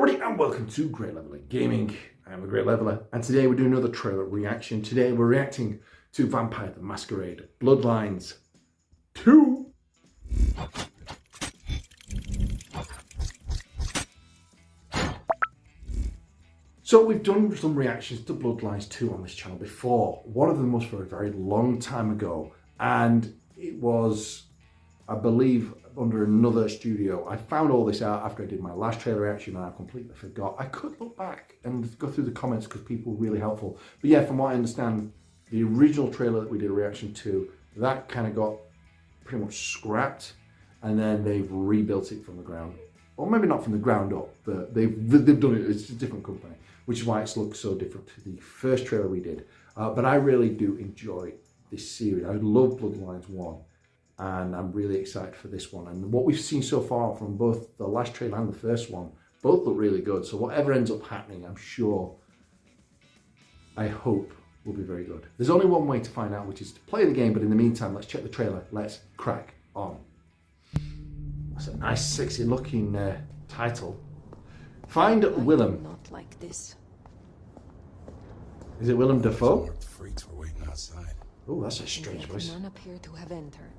everybody and welcome to Great Leveler Gaming. I am the Great Leveler and today we're doing another trailer reaction. Today we're reacting to Vampire the Masquerade Bloodlines 2. So we've done some reactions to Bloodlines 2 on this channel before. One of them was for a very long time ago and it was, I believe, under another studio. I found all this out after I did my last trailer reaction and I completely forgot. I could look back and go through the comments because people were really helpful. But yeah, from what I understand, the original trailer that we did a reaction to, that kind of got pretty much scrapped and then they've rebuilt it from the ground. Or maybe not from the ground up, but they've done it, it's a different company, which is why it's looked so different to the first trailer we did. But I really do enjoy this series. I love Bloodlines 1. And I'm really excited for this one. And what we've seen so far from both the last trailer and the first one, both look really good. So whatever ends up happening, I'm sure, I hope, will be very good. There's only one way to find out, which is to play the game. But in the meantime, let's check the trailer. Let's crack on. That's a nice, sexy looking title. Find Willem. Not like this. Is it Willem Dafoe? The freaks were waiting outside. Oh, that's a strange voice. None appear to have entered.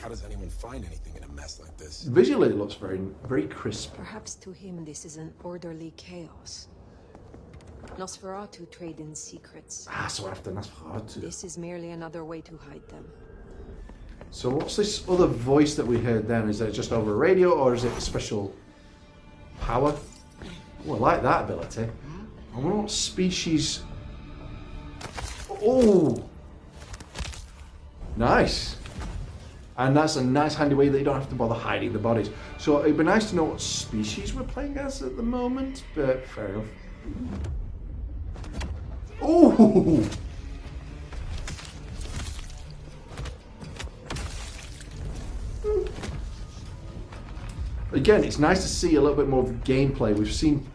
How does anyone find anything in a mess like this? Visually, it looks very, very crisp. Perhaps to him this is an orderly chaos. Nosferatu trade in secrets. So after Nosferatu. This is merely another way to hide them. So what's this other voice that we heard then? Is it just over radio or is it a special power? Oh, I like that ability. I wonder what species... Oh! Nice. And that's a nice handy way that you don't have to bother hiding the bodies. So it'd be nice to know what species we're playing as at the moment, but fair enough. Oh! Again, it's nice to see a little bit more of the gameplay. We've seen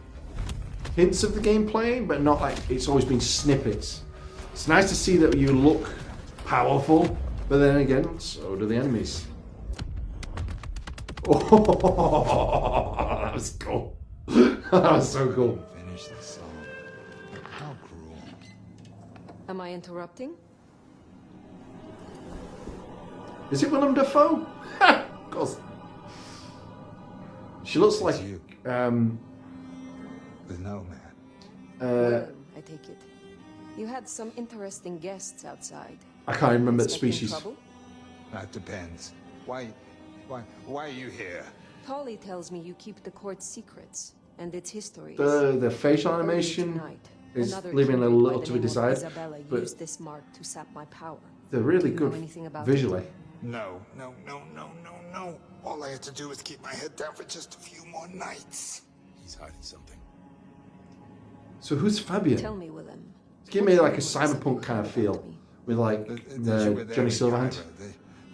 hints of the gameplay, but not like it's always been snippets. It's nice to see that you look powerful, but then again, so do the enemies. Oh, that was cool. That was so cool. Finish the song. How cruel. Am I interrupting? Is it Willem Dafoe? Of course. She looks like you. the nomad. Well, I take it. You had some interesting guests outside. I can't remember the Expecting species. trouble? That depends. Why are you here? Polly tells me you keep the court's secrets and its histories. The facial Earlier animation tonight, is another leaving a candidate little by to the be name of desired, Isabella but used this mark to sap my power. they're really Do you know good anything about visually. it? No. All I had to do was keep my head down for just a few more nights. He's hiding something. So who's Fabian? Tell me, Willem. Give me like a cyberpunk kind of feel with like the Johnny Silverhand.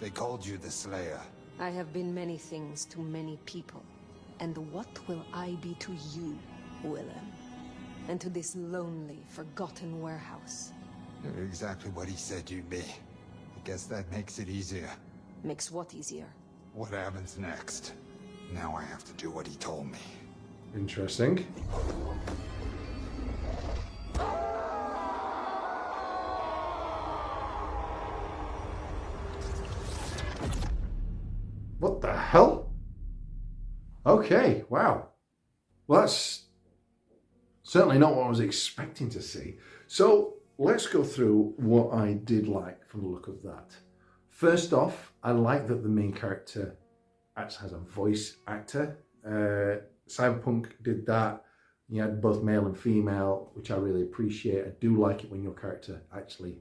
They called you the Slayer. I have been many things to many people. And what will I be to you, Willem? And to this lonely, forgotten warehouse? You're exactly what he said you'd be. I guess that makes it easier. Makes what easier? What happens next? Now I have to do what he told me. Interesting. What the hell? Okay, wow. Well, that's certainly not what I was expecting to see. So let's go through what I did like from the look of that. First off, I like that the main character actually has a voice actor. Cyberpunk did that. You had both male and female, which I really appreciate. I do like it when your character actually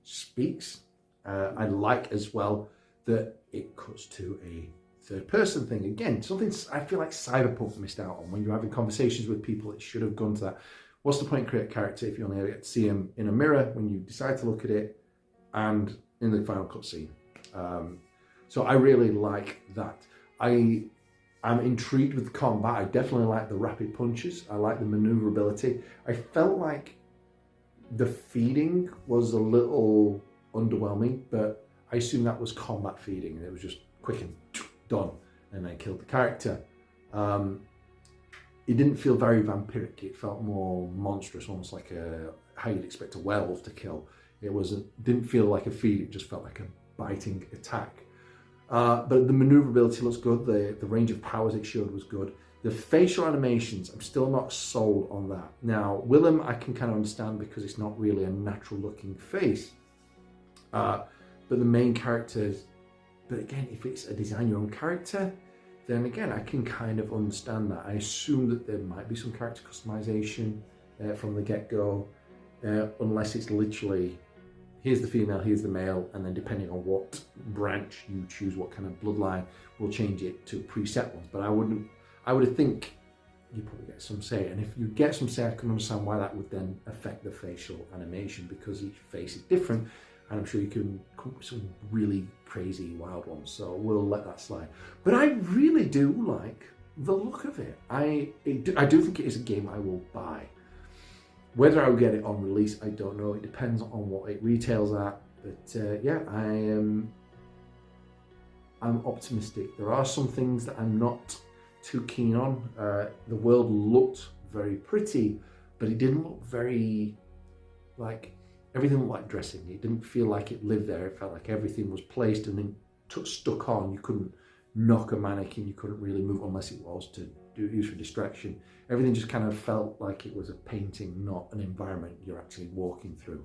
speaks. I like as well that it cuts to a third person thing. Again, something I feel like Cyberpunk missed out on. When you're having conversations with people, it should have gone to that. What's the point of creating a character if you only get to see him in a mirror when you decide to look at it and in the final cutscene? So I really like that. I'm intrigued with the combat. I definitely like the rapid punches. I like the maneuverability. I felt like the feeding was a little underwhelming, but I assume that was combat feeding and it was just quick and done and then killed the character. it didn't feel very vampiric. It felt more monstrous, almost like how you'd expect a werewolf to kill. Didn't feel like a feed, it just felt like a biting attack. But the maneuverability looks good, the range of powers it showed was good. The facial animations, I'm still not sold on that. Now, Willem I can kind of understand because it's not really a natural looking face. But the main characters, but again, if it's a design your own character, then again, I can kind of understand that. I assume that there might be some character customization from the get-go, unless it's literally, here's the female, here's the male, and then depending on what branch you choose, what kind of bloodline, we'll change it to preset ones. But I would think you probably get some say, and if you get some say, I can understand why that would then affect the facial animation, because each face is different, and I'm sure you can come up with some really crazy wild ones, so we'll let that slide. But I really do like the look of it. I do think it is a game I will buy. Whether I'll get it on release, I don't know. It depends on what it retails at. But yeah, I'm optimistic. There are some things that I'm not too keen on. The world looked very pretty, but it didn't look very, like, everything looked like dressing. It didn't feel like it lived there. It felt like everything was placed and then stuck on. You couldn't knock a mannequin. You couldn't really move unless it was to use for distraction. Everything just kind of felt like it was a painting, not an environment you're actually walking through.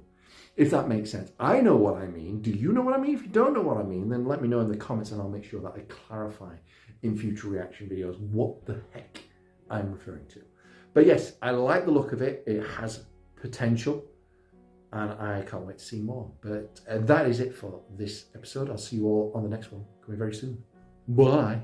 If that makes sense. I know what I mean. Do you know what I mean? If you don't know what I mean, then let me know in the comments and I'll make sure that I clarify in future reaction videos what the heck I'm referring to. But yes, I like the look of it. It has potential and I can't wait to see more. But that is it for this episode. I'll see you all on the next one coming very soon. Bye.